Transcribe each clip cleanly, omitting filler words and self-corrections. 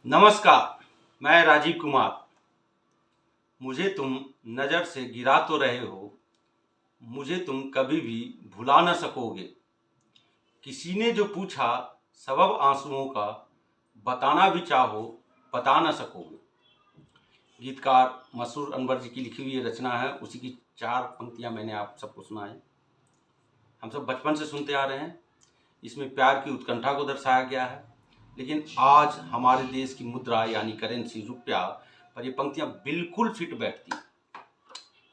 नमस्कार, मैं राजीव कुमार। मुझे तुम नज़र से गिरा तो रहे हो, मुझे तुम कभी भी भुला न सकोगे। किसी ने जो पूछा सबब आंसुओं का, बताना भी चाहो बता न सकोगे। गीतकार मसरूर अनवर जी की लिखी हुई ये रचना है, उसी की 4 पंक्तियां मैंने आप सबको सुनाई। हम सब बचपन से सुनते आ रहे हैं। इसमें प्यार की उत्कंठा को दर्शाया गया है, लेकिन आज हमारे देश की मुद्रा यानी करेंसी रुपया पर ये पंक्तियां बिल्कुल फिट बैठती।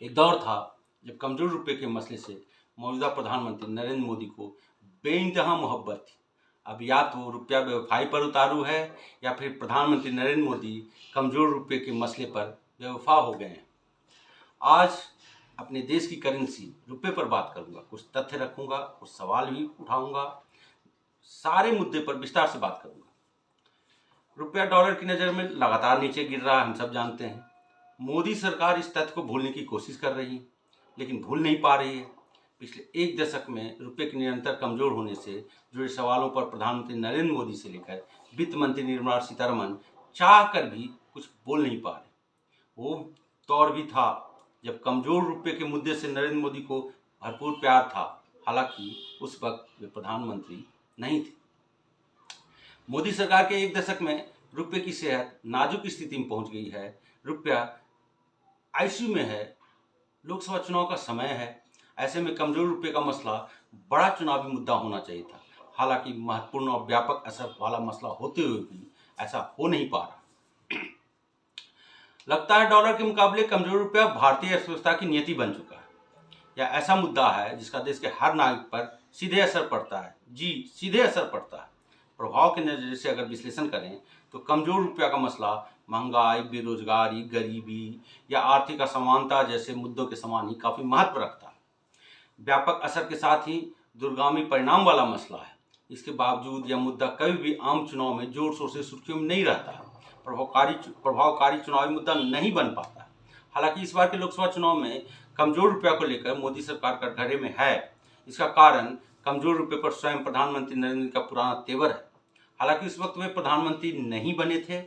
एक दौर था जब कमजोर रुपये के मसले से मौजूदा प्रधानमंत्री नरेंद्र मोदी को बेइंतहा मोहब्बत थी। अब या तो रुपया बेवफाई पर उतारू है या फिर प्रधानमंत्री नरेंद्र मोदी कमजोर रुपये के मसले पर बेवफा हो गए हैं। आज अपने देश की करेंसी रुपये पर बात करूंगा, कुछ तथ्य रखूंगा, कुछ सवाल भी उठाऊंगा, सारे मुद्दे पर विस्तार से बात करूंगा। रुपया डॉलर की नज़र में लगातार नीचे गिर रहा है, हम सब जानते हैं। मोदी सरकार इस तथ्य को भूलने की कोशिश कर रही है, लेकिन भूल नहीं पा रही है। पिछले एक दशक में रुपये के निरंतर कमजोर होने से जुड़े सवालों पर प्रधानमंत्री नरेंद्र मोदी से लेकर वित्त मंत्री निर्मला सीतारमण चाह कर भी कुछ बोल नहीं पा रहे। वो दौर भी था जब कमजोर रुपये के मुद्दे से नरेंद्र मोदी को भरपूर प्यार था, हालांकि उस वक्त वे प्रधानमंत्री नहीं थे। मोदी सरकार के एक दशक में रुपये की सेहत नाजुक स्थिति में पहुंच गई है। रुपया आईसीयू में है, लोकसभा चुनाव का समय है। ऐसे में कमजोर रुपये का मसला बड़ा चुनावी मुद्दा होना चाहिए था। हालांकि महत्वपूर्ण और व्यापक असर वाला मसला होते हुए भी ऐसा हो नहीं पा रहा। लगता है डॉलर के मुकाबले कमजोर रुपया भारतीय अर्थव्यवस्था की नियति बन चुका है। यह ऐसा मुद्दा है जिसका देश के हर नागरिक पर सीधे असर पड़ता है। जी, सीधे असर पड़ता है। प्रभाव के नज़रिए से अगर विश्लेषण करें तो कमजोर रुपया का मसला महंगाई, बेरोजगारी, गरीबी या आर्थिक असमानता जैसे मुद्दों के समान ही काफ़ी महत्व रखता है। व्यापक असर के साथ ही दूरगामी परिणाम वाला मसला है। इसके बावजूद यह मुद्दा कभी भी आम चुनाव में जोर शोर से सुर्खियों में नहीं रहता है, प्रभावकारी चुनावी मुद्दा नहीं बन पाता है। हालांकि इस बार के लोकसभा चुनाव में कमजोर रुपया को लेकर मोदी सरकार कटघरे में है। इसका कारण कमजोर रुपये पर स्वयं प्रधानमंत्री नरेंद्र मोदी का पुराना तेवर है। हालांकि उस वक्त वे प्रधानमंत्री नहीं बने थे,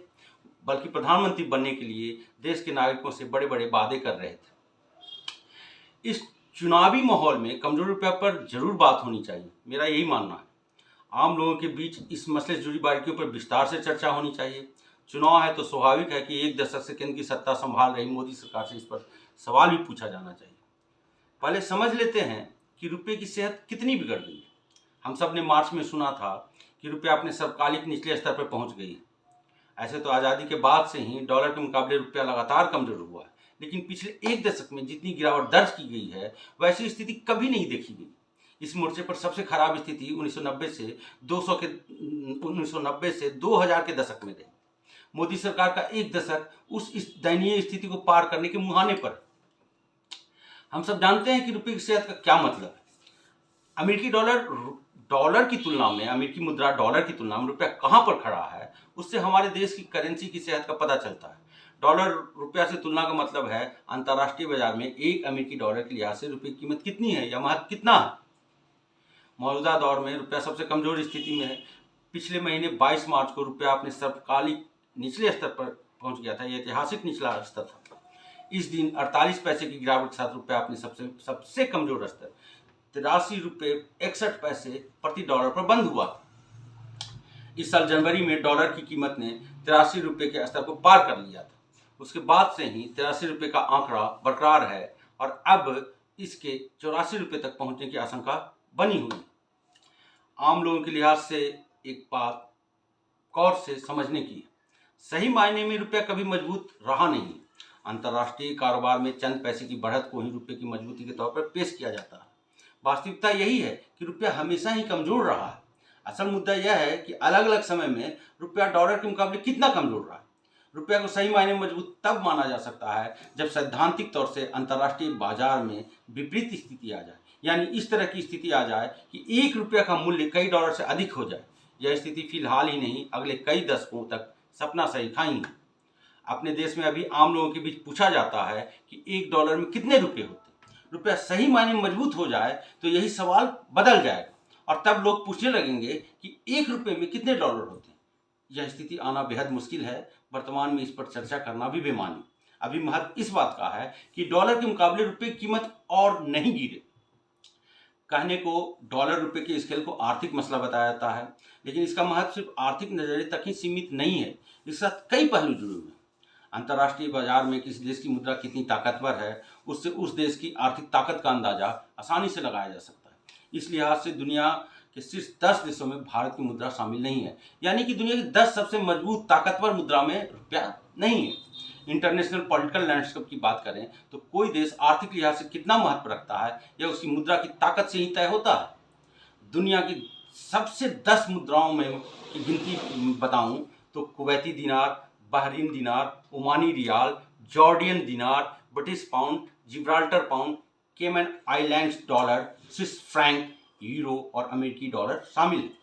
बल्कि प्रधानमंत्री बनने के लिए देश के नागरिकों से बड़े बड़े वादे कर रहे थे। इस चुनावी माहौल में कमजोर रुपया पर जरूर बात होनी चाहिए, मेरा यही मानना है। आम लोगों के बीच इस मसले से जुड़ी बारीकियों पर विस्तार से चर्चा होनी चाहिए। चुनाव है तो स्वाभाविक है कि एक दशक से केंद्र की सत्ता संभाल रही मोदी सरकार से इस पर सवाल भी पूछा जाना चाहिए। पहले समझ लेते हैं कि रुपये की सेहत कितनी बिगड़ गई है। हम सब ने मार्च में सुना था कि रुपया अपने सर्वकालिक निचले स्तर पर पहुंच गई है। ऐसे तो आज़ादी के बाद से ही डॉलर के मुकाबले रुपया लगातार कमजोर हुआ है, लेकिन पिछले एक दशक में जितनी गिरावट दर्ज की गई है वैसी स्थिति कभी नहीं देखी गई। इस मोर्चे पर सबसे खराब स्थिति 1990 से 2000 के दशक में रही। मोदी सरकार का एक दशक इस दयनीय स्थिति को पार करने के मुहाने पर। हम सब जानते हैं कि रुपये की सेहत का क्या मतलब है। अमेरिकी मुद्रा डॉलर की तुलना में रुपया कहां पर खड़ा है, उससे हमारे देश की करेंसी की सेहत का पता चलता है। डॉलर रुपया से तुलना का मतलब है अंतर्राष्ट्रीय बाजार में एक अमेरिकी डॉलर के लिहाज से रुपये की कीमत कितनी है या महत्व कितना है। मौजूदा दौर में रुपया सबसे कमजोर स्थिति में है। पिछले महीने 22 मार्च को रुपया अपने सर्वकालिक निचले स्तर पर पहुंच गया था। यह ऐतिहासिक निचला स्तर था। इस दिन 48 पैसे की गिरावट के साथ रुपया अपने सबसे कमजोर स्तर 83 रुपये 61 पैसे प्रति डॉलर पर बंद हुआ। इस साल जनवरी में डॉलर की कीमत ने 83 रुपये के स्तर को पार कर लिया था। उसके बाद से ही 83 रुपये का आंकड़ा बरकरार है और अब इसके 84 रुपये तक पहुंचने की आशंका बनी हुई। आम लोगों के लिहाज से एक बात गौर से समझने की है। सही मायने में रुपया कभी मजबूत रहा नहीं। अंतर्राष्ट्रीय कारोबार में चंद पैसे की बढ़त को ही रुपये की मजबूती के तौर पर पेश किया जाता है। वास्तविकता यही है कि रुपया हमेशा ही कमजोर रहा है। असल मुद्दा यह है कि अलग अलग समय में रुपया डॉलर के मुकाबले कितना कमजोर रहा है। रुपया को सही मायने में मजबूत तब माना जा सकता है जब सैद्धांतिक तौर से अंतर्राष्ट्रीय बाजार में विपरीत स्थिति आ जाए, यानी इस तरह की स्थिति आ जाए कि एक रुपया का मूल्य कई डॉलर से अधिक हो जाए। यह स्थिति फिलहाल ही नहीं, अगले कई दशकों तक सपना सही खाई है। अपने देश में अभी आम लोगों के बीच पूछा जाता है कि एक डॉलर में कितने रुपये होते। रुपया सही मायने में मजबूत हो जाए तो यही सवाल बदल जाएगा और तब लोग पूछने लगेंगे कि एक रुपये में कितने डॉलर होते हैं। यह स्थिति आना बेहद मुश्किल है। वर्तमान में इस पर चर्चा करना भी बेमानी। अभी महत्व इस बात का है कि डॉलर के मुकाबले रुपये की कीमत और नहीं गिरे। कहने को डॉलर रुपये के स्केल को आर्थिक मसला बताया जाता है, लेकिन इसका महत्व सिर्फ आर्थिक नजरिए तक ही सीमित नहीं है। इसके साथ कई पहलू जुड़े हुए हैं। अंतर्राष्ट्रीय बाजार में किसी देश की मुद्रा कितनी ताकतवर है, उससे उस देश की आर्थिक ताकत का अंदाजा आसानी से लगाया जा सकता है। इस लिहाज से दुनिया के शीर्ष 10 देशों में भारत की मुद्रा शामिल नहीं है, यानी कि दुनिया की 10 सबसे मजबूत ताकतवर मुद्रा में रुपया नहीं है। इंटरनेशनल पॉलिटिकल लैंडस्केप की बात करें तो कोई देश आर्थिक लिहाज से कितना महत्व रखता है यह उसकी मुद्रा की ताकत से ही तय होता है। दुनिया की सबसे 10 मुद्राओं में की गिनती बताऊं तो कुवैती दिनार, बहरीन दिनार, ओमानी रियाल, जॉर्डियन दिनार, ब्रिटिश पाउंड, जिब्राल्टर पाउंड, केमन islands dollar, Swiss franc, euro और अमेरिकी डॉलर शामिल है।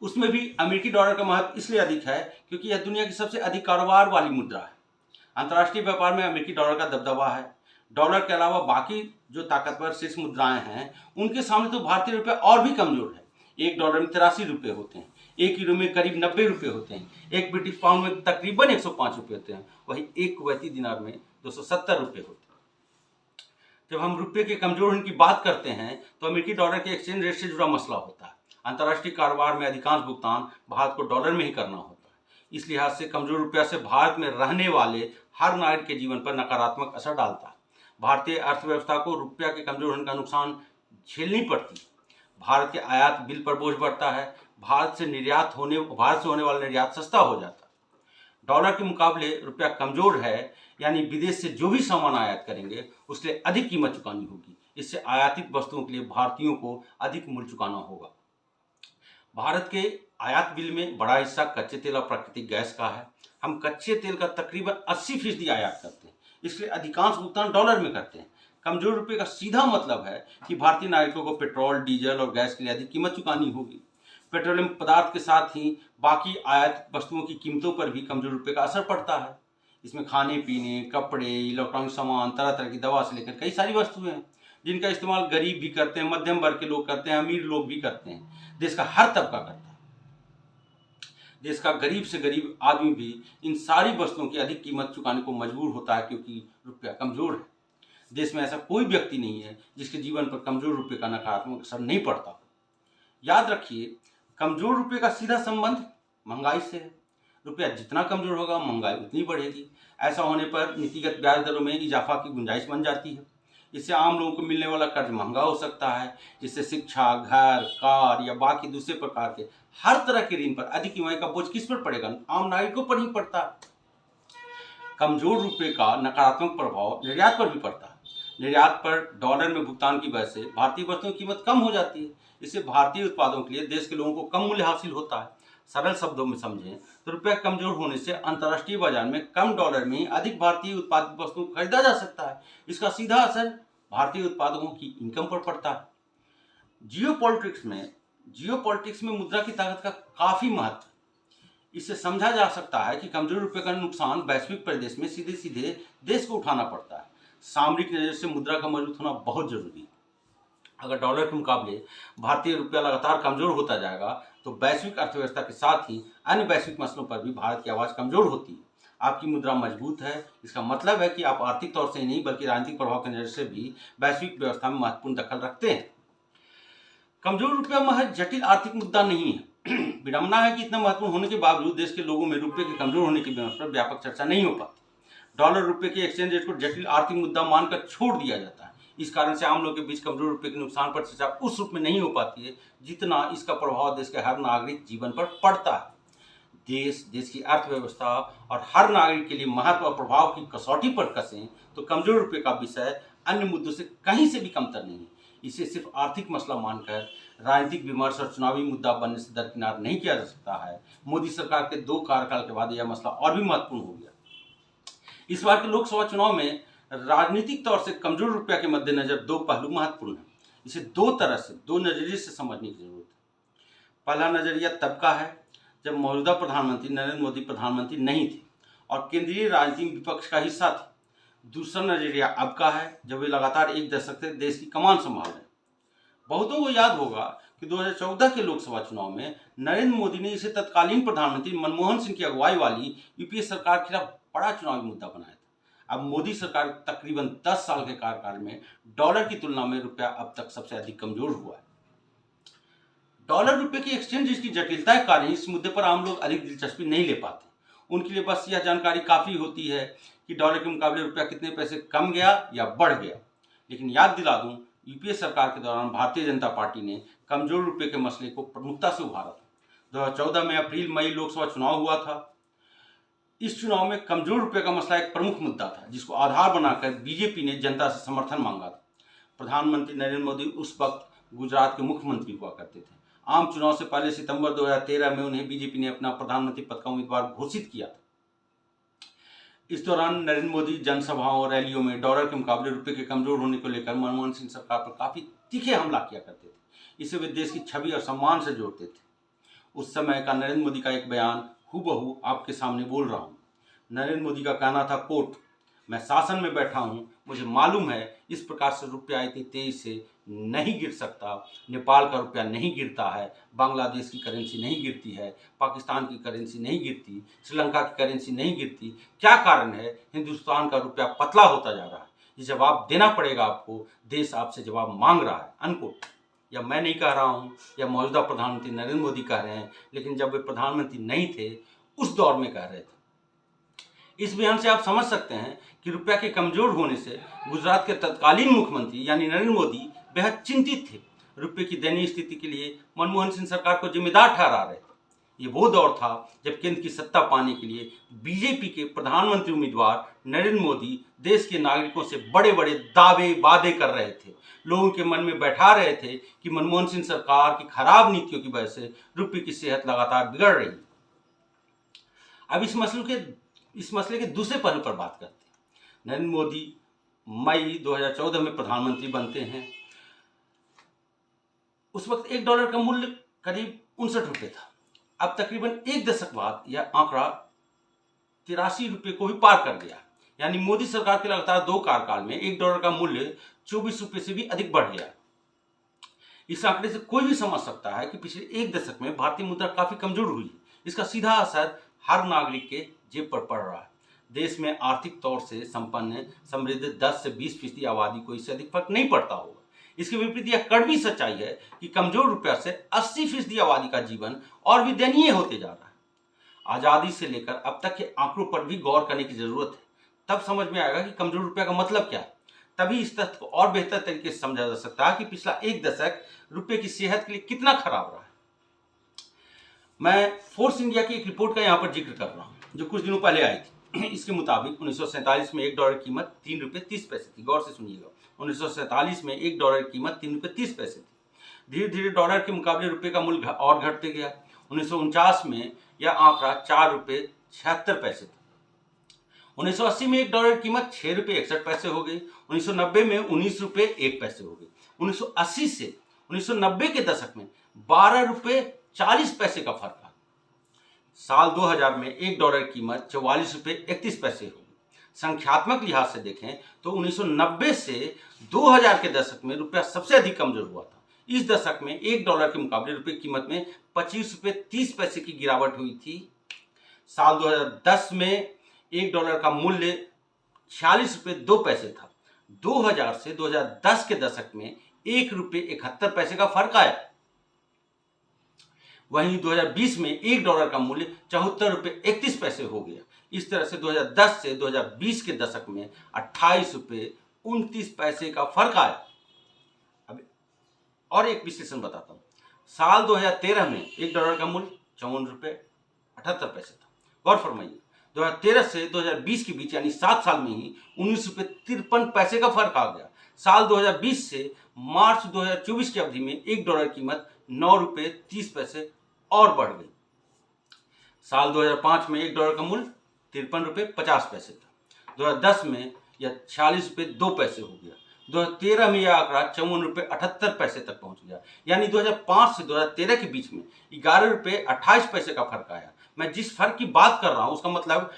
उसमें भी अमेरिकी डॉलर का महत्व इसलिए अधिक है क्योंकि यह दुनिया की सबसे अधिक कारोबार वाली मुद्रा है। अंतर्राष्ट्रीय व्यापार में अमेरिकी डॉलर का दबदबा है। डॉलर के अलावा बाकी जो ताकतवर शीर्ष मुद्राएं हैं उनके सामने तो भारतीय रुपया और भी कमजोर है। 1 डॉलर में 83 रुपये होते हैं, 1 यूरो में करीब 90 रुपये होते हैं, 1 ब्रिटिश पाउंड में तकरीबन 105 रुपये होते हैं, वहीं 1 कुवैती दिनार में 270 रुपये होते हैं। जब हम रुपये के कमजोर होने की बात करते हैं तो अमेरिकी डॉलर के एक्सचेंज रेट से जुड़ा मसला होता है। अंतर्राष्ट्रीय कारोबार में अधिकांश भुगतान भारत को डॉलर में ही करना होता है। इस लिहाज से कमजोर रुपया से भारत में रहने वाले हर नागरिक के जीवन पर नकारात्मक असर डालता है। भारतीय अर्थव्यवस्था को रुपया के कमजोर होने का नुकसान झेलनी पड़ती है। भारत के आयात बिल पर बोझ बढ़ता है। भारत से होने वाला निर्यात सस्ता हो जाता है। डॉलर के मुकाबले रुपया कमजोर है, यानी विदेश से जो भी सामान आयात करेंगे उसके लिए अधिक कीमत चुकानी होगी। इससे आयातित वस्तुओं के लिए भारतीयों को अधिक मूल्य चुकाना होगा। भारत के आयात बिल में बड़ा हिस्सा कच्चे तेल और प्राकृतिक गैस का है। हम कच्चे तेल का तकरीबन 80% आयात करते हैं, इसलिए अधिकांश भुगतान डॉलर में करते हैं। कमजोर रुपये का सीधा मतलब है कि भारतीय नागरिकों को पेट्रोल, डीजल और गैस के लिए अधिक कीमत चुकानी होगी। पेट्रोलियम पदार्थ के साथ ही बाकी आयात वस्तुओं की कीमतों पर भी कमजोर रुपये का असर पड़ता है। इसमें खाने पीने, कपड़े, इलेक्ट्रॉनिक सामान, तरह तरह की दवा से लेकर कई सारी वस्तुएं हैं जिनका इस्तेमाल गरीब भी करते हैं, मध्यम वर्ग के लोग करते हैं, अमीर लोग भी करते हैं। देश का हर तबका करता है। देश का गरीब से गरीब आदमी भी इन सारी वस्तुओं की अधिक कीमत चुकाने को मजबूर होता है क्योंकि रुपया कमजोर है। देश में ऐसा कोई व्यक्ति नहीं है जिसके जीवन पर कमजोर रुपये का नकारात्मक असर नहीं पड़ता। याद रखिए, कमजोर रुपये का सीधा संबंध महंगाई से है। रुपया जितना कमजोर होगा महंगाई उतनी बढ़ेगी। ऐसा होने पर नीतिगत ब्याज दरों में इजाफा की गुंजाइश बन जाती है। इससे आम लोगों को मिलने वाला कर्ज महंगा हो सकता है, जिससे शिक्षा, घर, कार या बाकी दूसरे प्रकार के हर तरह के ऋण पर अधिक ईएमआई का बोझ किस पर पड़ेगा? आम नागरिकों पर ही पड़ता है। कमजोर रुपये का नकारात्मक प्रभाव निर्यात पर भी पड़ता है। निर्यात पर डॉलर में भुगतान की वजह से भारतीय वस्तुओं की कीमत कम हो जाती है। इससे भारतीय उत्पादों के लिए देश के लोगों को कम मूल्य हासिल होता है। सरल शब्दों में समझें तो रुपया कमजोर होने से अंतर्राष्ट्रीय बाजार में कम डॉलर में अधिक भारतीय उत्पादित वस्तुओं को खरीदा जा सकता है। इसका सीधा असर भारतीय उत्पादकों की इनकम पर पड़ता है। जियोपॉलिटिक्स में मुद्रा की ताकत का काफी महत्व है। इससे समझा जा सकता है कि कमजोर रुपये का नुकसान वैश्विक परिदृश्य में सीधे सीधे देश को उठाना पड़ता है। सामरिक नजर से मुद्रा का मजबूत होना बहुत जरूरी है। अगर डॉलर के मुकाबले भारतीय रुपया लगातार कमजोर होता जाएगा तो वैश्विक अर्थव्यवस्था के साथ ही अन्य वैश्विक मसलों पर भी भारत की आवाज कमजोर होती है। आपकी मुद्रा मजबूत है, इसका मतलब है कि आप आर्थिक तौर से ही नहीं बल्कि राजनीतिक प्रभाव की नजर से भी वैश्विक व्यवस्था में महत्वपूर्ण दखल रखते हैं। कमजोर रुपया महज जटिल आर्थिक मुद्दा नहीं है। विडंबना है कि इतना महत्वपूर्ण होने के बावजूद देश के लोगों में रुपये के कमजोर होने की पर व्यापक चर्चा नहीं हो पाती। डॉलर रुपये के एक्सचेंज रेट को जटिल आर्थिक मुद्दा मानकर छोड़ दिया जाता है। इस कारण से आम लोगों के बीच कमजोर रुपये के नुकसान पर चर्चा उस रूप में नहीं हो पाती है जितना इसका प्रभाव देश के हर नागरिक जीवन पर पड़ता है। देश की अर्थव्यवस्था और हर नागरिक के लिए महत्व और प्रभाव की कसौटी पर कसें तो कमजोर रुपये का विषय अन्य मुद्दों से कहीं से भी कमतर नहीं है। इसे सिर्फ आर्थिक मसला मानकर राजनीतिक विमर्श और चुनावी मुद्दा बनने से दरकिनार नहीं किया जा सकता है। मोदी सरकार के 2 कार्यकाल के बाद यह मसला और भी महत्वपूर्ण हो गया। इस बार के लोकसभा चुनाव में राजनीतिक तौर से कमजोर रुपया के मद्देनजर 2 पहलू महत्वपूर्ण हैं। इसे 2 नजरिए से समझने की जरूरत है। पहला नजरिया तब का है जब मौजूदा प्रधानमंत्री नरेंद्र मोदी प्रधानमंत्री नहीं थे और केंद्रीय राजनीतिक विपक्ष का हिस्सा थे। दूसरा नजरिया अब का है जब वे लगातार 1 दशक से देश की कमान संभाल रहे हैं। बहुतों को याद होगा कि 2014 के लोकसभा चुनाव में नरेंद्र मोदी ने इसे तत्कालीन प्रधानमंत्री मनमोहन सिंह की अगुवाई वाली यूपीए सरकार के खिलाफ बड़ा चुनावी मुद्दा बनाया था। अब मोदी सरकार तकरीबन 10 साल के कार्यकाल में डॉलर की तुलना में रुपया अब तक सबसे अधिक कमजोर हुआ है। डॉलर रुपये की एक्सचेंज की जटिलता के कारण इस मुद्दे पर आम लोग अधिक दिलचस्पी नहीं ले पाते। उनके लिए बस यह जानकारी काफ़ी होती है कि डॉलर के मुकाबले रुपया कितने पैसे कम गया या बढ़ गया। लेकिन याद दिला दूं, यूपीए सरकार के दौरान भारतीय जनता पार्टी ने कमजोर रुपये के मसले को प्रमुखता से उभारा था। 2014 में अप्रैल मई लोकसभा चुनाव हुआ था। इस चुनाव में कमजोर रुपये का मसला एक प्रमुख मुद्दा था, जिसको आधार बनाकर बीजेपी ने जनता से समर्थन मांगा था। प्रधानमंत्री नरेंद्र मोदी उस वक्त गुजरात के मुख्यमंत्री हुआ करते थे। आम चुनाव से पहले सितंबर 2013 में उन्हें बीजेपी ने अपना प्रधानमंत्री पद का उम्मीदवार घोषित किया था। इस दौरान नरेंद्र मोदी जनसभाओं और रैलियों में डॉलर के मुकाबले रुपये के कमजोर होने को लेकर मनमोहन सिंह सरकार पर काफी तीखे हमला किया करते थे। इसे वे देश की छवि और सम्मान से जोड़ते थे। उस समय का नरेंद्र मोदी का एक बयान हूबहू आपके सामने बोल रहा हूँ। नरेंद्र मोदी का कहना था, कोट, मैं शासन में बैठा हूँ, मुझे मालूम है इस प्रकार से रुपया इतनी तेजी से नहीं गिर सकता। नेपाल का रुपया नहीं गिरता है, बांग्लादेश की करेंसी नहीं गिरती है, पाकिस्तान की करेंसी नहीं गिरती, श्रीलंका की करेंसी नहीं गिरती। क्या कारण है? हिंदुस्तान का रुपया पतला होता जा रहा है। ये जवाब देना पड़ेगा आपको, देश आपसे जवाब मांग रहा है, अनकोट। या मैं नहीं कह रहा हूँ, या मौजूदा प्रधानमंत्री नरेंद्र मोदी कह रहे हैं, लेकिन जब वे प्रधानमंत्री नहीं थे उस दौर में कह रहे थे। इस बयान से आप समझ सकते हैं कि रुपया के कमजोर होने से गुजरात के तत्कालीन मुख्यमंत्री यानी नरेंद्र मोदी बेहद चिंतित थे। रुपये की दयनीय स्थिति के लिए मनमोहन सिंह सरकार को जिम्मेदार ठहरा रहे थे। ये वो दौर था जब केंद्र की सत्ता पाने के लिए बीजेपी के प्रधानमंत्री उम्मीदवार नरेंद्र मोदी देश के नागरिकों से बड़े बड़े दावे वादे कर रहे थे। लोगों के मन में बैठा रहे थे कि मनमोहन सिंह सरकार की खराब नीतियों की वजह से रुपये की सेहत लगातार बिगड़ रही है। अब इस मसले के दूसरे पहलू पर बात करते हैं। नरेंद्र मोदी मई 2014 में प्रधानमंत्री बनते हैं। उस वक्त $1 का मूल्य करीब 59 रुपये था। अब तकरीबन एक दशक बाद यह आंकड़ा 83 रुपये को भी पार कर गया। यानी मोदी सरकार के लगातार 2 कार्यकाल में $1 का मूल्य 24 रुपये से भी अधिक बढ़ गया। इस आंकड़े से कोई भी समझ सकता है कि पिछले एक दशक में भारतीय मुद्रा काफी कमजोर हुई है। इसका सीधा असर हर नागरिक के जेब पर पड़ रहा है। देश में आर्थिक तौर से संपन्न समृद्ध 10 से 20% आबादी को इससे अधिक फर्क नहीं पड़ता होगा। इसके विपरीत यह कड़वी सच्चाई है कि कमजोर रुपया से 80% आबादी का जीवन और भी दयनीय होते जा रहा है। आजादी से लेकर अब तक के आंकड़ों पर भी गौर करने की जरूरत है, तब समझ में आएगा कि कमजोर रुपया का मतलब क्या है। तभी इस तथ्य को और बेहतर तरीके से समझा जा सकता है कि पिछला एक दशक रुपये की सेहत के लिए कितना खराब रहा है। मैं फोर्स इंडिया की एक रिपोर्ट का यहाँ पर जिक्र कर रहा हूँ जो कुछ दिनों पहले आई थी। इसके मुताबिक 1947 में $1 की कीमत 3 रुपये 30 पैसे थी। गौर से सुनिएगा, 1947 में $1 की कीमत 3 रुपये 30 पैसे थी। धीरे धीरे डॉलर के मुकाबले रुपये का मूल्य और घटते गया। 1949 में यह आंकड़ा 4 रुपये 76 पैसे था। 1980 में $1 की कीमत 6 रुपये 61 पैसे हो गई। 1990 में 19 रुपये 1 पैसे हो गई। 1980 से 1990 के दशक में 12 रुपये 40 पैसे का फर्क आ। साल 2000 में $1 की कीमत 44 रुपये 31 पैसे हो गई। संख्यात्मक लिहाज से देखें तो 1990 से 2000 के दशक में रुपया सबसे अधिक कमजोर हुआ था। इस दशक में $1 के मुकाबले रुपये की कीमत में 25 रुपये 30 पैसे की गिरावट हुई थी। साल 2010 में $1 का मूल्य 46 रुपये 2 पैसे था। 2000 से 2010 के दशक में 1 रुपये 71 पैसे का फर्क आया। वहीं 2020 में $1 का मूल्य 74 रुपये 31 पैसे हो गया। इस तरह से 2010 से 2020 के दशक में 28 रुपये 29 पैसे का फर्क आया। अब और एक विश्लेषण बताता हूँ। साल 2013 में $1 का मूल्य 54 रुपये 78 पैसे था। गौर फरमाइए, 2013 से 2020 के बीच यानी 7 साल में ही 19 रुपये 53 पैसे का फर्क आ गया। साल 2020 से मार्च 2024 की अवधि में $1 की कीमत 9 रुपये 30 पैसे और बढ़ गई। साल 2005 में $1 का मूल्य 53 रुपये 50 पैसे था। 2010 में यह 46 रुपये 2 पैसे हो गया। 2013 में यह आंकड़ा 54 रुपये 78 पैसे तक पहुंच गया। यानी 2005 से 2013 के बीच में 11 रुपये 28 पैसे का फर्क आया। मैं जिस फर्क की बात कर रहा हूं उसका मतलब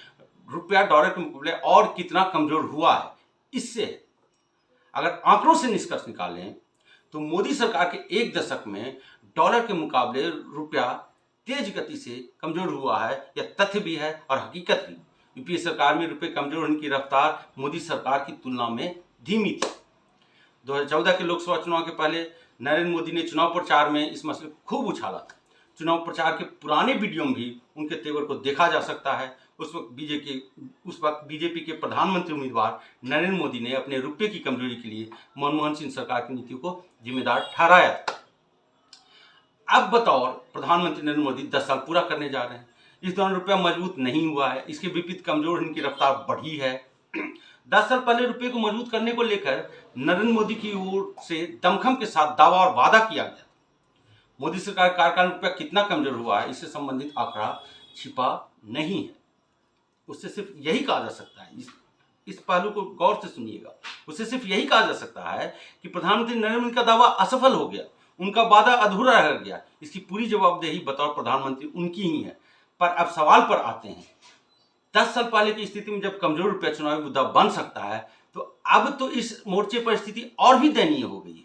रुपया डॉलर के मुकाबले और कितना कमजोर हुआ है इससे। अगर आंकड़ों से निष्कर्ष निकालें तो मोदी सरकार के एक दशक में डॉलर के मुकाबले रुपया तेज गति से कमजोर हुआ है। यह तथ्य भी है और हकीकत भी। यूपीए सरकार में रुपये कमजोर होने की रफ्तार मोदी सरकार की तुलना में धीमी थी। 2014 के लोकसभा चुनाव के पहले नरेंद्र मोदी ने चुनाव प्रचार में इस मसले को खूब उछाला था। चुनाव प्रचार के पुराने वीडियो में भी उनके तेवर को देखा जा सकता है। उस वक्त बीजेपी के प्रधानमंत्री उम्मीदवार नरेंद्र मोदी ने अपने रुपये की कमजोरी के लिए मनमोहन सिंह सरकार की नीतियों को जिम्मेदार ठहराया था। अब बतौर प्रधानमंत्री नरेंद्र मोदी 10 साल पूरा करने जा रहे हैं। इस दौरान रुपया मजबूत नहीं हुआ है, इसके विपरीत कमजोर होने की रफ्तार बढ़ी है। 10 साल पहले रुपये को मजबूत करने को लेकर नरेंद्र मोदी की ओर से दमखम के साथ दावा और वादा किया गया। मोदी सरकार कार्यकाल में रुपया कितना कमजोर हुआ है, इससे संबंधित आंकड़ा छिपा नहीं है। उससे सिर्फ यही कहा जा सकता है, इस पहलू को गौर से सुनिएगा, उससे सिर्फ यही कहा जा सकता है कि प्रधानमंत्री नरेंद्र मोदी का दावा असफल हो गया, उनका वादा अधूरा रह गया। इसकी पूरी जवाबदेही बतौर प्रधानमंत्री उनकी ही है। पर अब सवाल पर आते हैं। 10 साल पहले की स्थिति में जब कमजोर रुपया चुनावी मुद्दा बन सकता है, तो अब तो इस मोर्चे पर स्थिति और भी दयनीय हो गई है।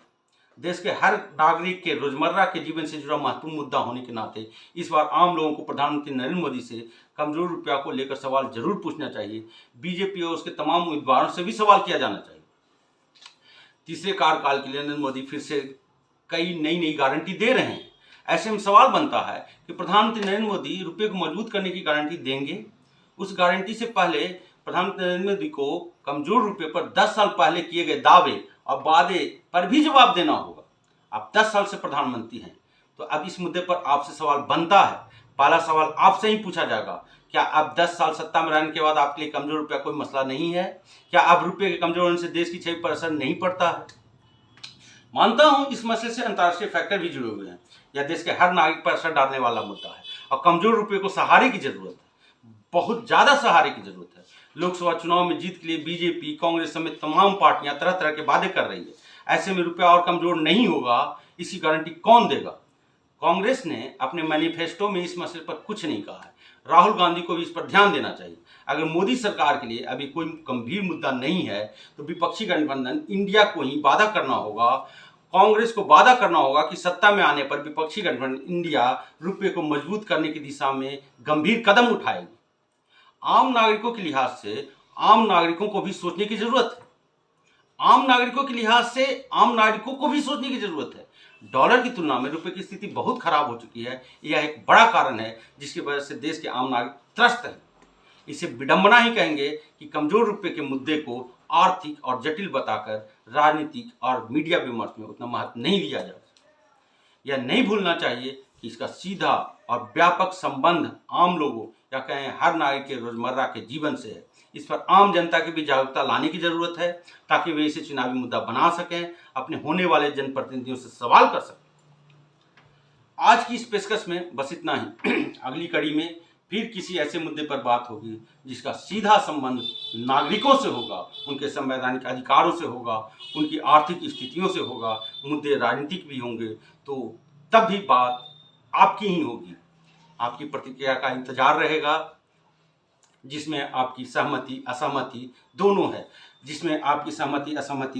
देश के हर नागरिक के रोजमर्रा के जीवन से जुड़ा महत्वपूर्ण मुद्दा होने के नाते इस बार आम लोगों को प्रधानमंत्री नरेंद्र मोदी से कमजोर रुपया को लेकर सवाल जरूर पूछना चाहिए। बीजेपी और उसके तमाम उम्मीदवारों से भी सवाल किया जाना चाहिए। तीसरे कार्यकाल के लिए नरेंद्र मोदी फिर से कई नई गारंटी दे रहे हैं। ऐसे में सवाल बनता है कि प्रधानमंत्री नरेंद्र मोदी रुपये को मजबूत करने की गारंटी देंगे। उस गारंटी से पहले प्रधानमंत्री नरेंद्र मोदी को कमजोर रुपये पर 10 साल पहले किए गए दावे और वादे पर भी जवाब देना होगा। आप 10 साल से प्रधानमंत्री हैं, तो अब इस मुद्दे पर आपसे सवाल बनता है। पहला सवाल आपसे ही पूछा जाएगा, क्या अब 10 साल सत्ता में रहने के बाद आपके लिए कमजोर रुपया कोई मसला नहीं है? क्या अब रुपये के कमजोर होने से देश की छवि पर असर नहीं पड़ता है? मानता हूं इस मसले से अंतर्राष्ट्रीय फैक्टर भी जुड़े हुए हैं। यह देश के हर नागरिक पर असर डालने वाला मुद्दा है और कमजोर रुपये को सहारे की जरूरत है, बहुत ज्यादा सहारे की जरूरत है। लोकसभा चुनाव में जीत के लिए बीजेपी, कांग्रेस समेत तमाम पार्टियां तरह तरह के वादे कर रही है। ऐसे में रुपया और कमजोर नहीं होगा, इसकी गारंटी कौन देगा? कांग्रेस ने अपने मैनिफेस्टो में इस मसले पर कुछ नहीं कहा है। राहुल गांधी को भी इस पर ध्यान देना चाहिए। अगर मोदी सरकार के लिए अभी कोई गंभीर मुद्दा नहीं है, तो विपक्षी गठबंधन इंडिया को ही वादा करना होगा, कांग्रेस को वादा करना होगा कि सत्ता में आने पर विपक्षी गठबंधन इंडिया रुपये को मजबूत करने की दिशा में गंभीर कदम उठाएगी। आम नागरिकों के लिहाज से आम नागरिकों को भी सोचने की जरूरत है। आम नागरिकों के लिहाज से आम नागरिकों को भी सोचने की जरूरत है। डॉलर की तुलना में रुपये की स्थिति बहुत खराब हो चुकी है। यह एक बड़ा कारण है जिसकी वजह से देश के आम नागरिक त्रस्त हैं। इसे विडंबना ही कहेंगे कि कमजोर रुपये के मुद्दे को आर्थिक और जटिल बताकर राजनीतिक और मीडिया विमर्श में उतना महत्व नहीं दिया जा सकता। यह नहीं भूलना चाहिए कि इसका सीधा और व्यापक संबंध आम लोगों या कहें हर नागरिक के रोजमर्रा के जीवन से है। इस पर आम जनता की भी जागरूकता लाने की जरूरत है, ताकि वे इसे चुनावी मुद्दा बना सकें, अपने होने वाले जनप्रतिनिधियों से सवाल कर सकें। आज की इस पेशकश में बस इतना ही। अगली कड़ी में फिर किसी ऐसे मुद्दे पर बात होगी जिसका सीधा संबंध नागरिकों से होगा, उनके संवैधानिक अधिकारों से होगा, उनकी आर्थिक स्थितियों से होगा, मुद्दे राजनीतिक भी होंगे। तो तब भी बात आपकी ही होगी। आपकी प्रतिक्रिया का इंतजार रहेगा, जिसमें आपकी सहमति असहमति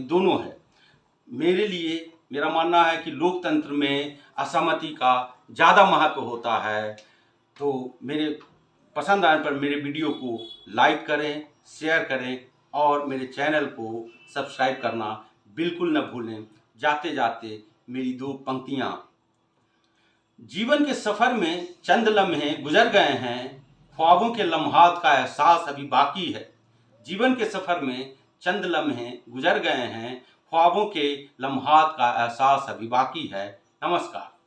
दोनों है, मेरे लिए मेरा मानना है कि लोकतंत्र में असहमति का ज़्यादा महत्व होता है। तो मेरे पसंद आने पर मेरे वीडियो को लाइक करें, शेयर करें और मेरे चैनल को सब्सक्राइब करना बिल्कुल न भूलें। जाते जाते मेरी 2 पंक्तियाँ। जीवन के सफ़र में चंद लम्हे गुजर गए हैं, ख्वाबों के लम्हात का एहसास अभी बाकी है। जीवन के सफ़र में चंद लम्हे गुजर गए हैं, ख्वाबों के लम्हात का एहसास अभी बाकी है। नमस्कार।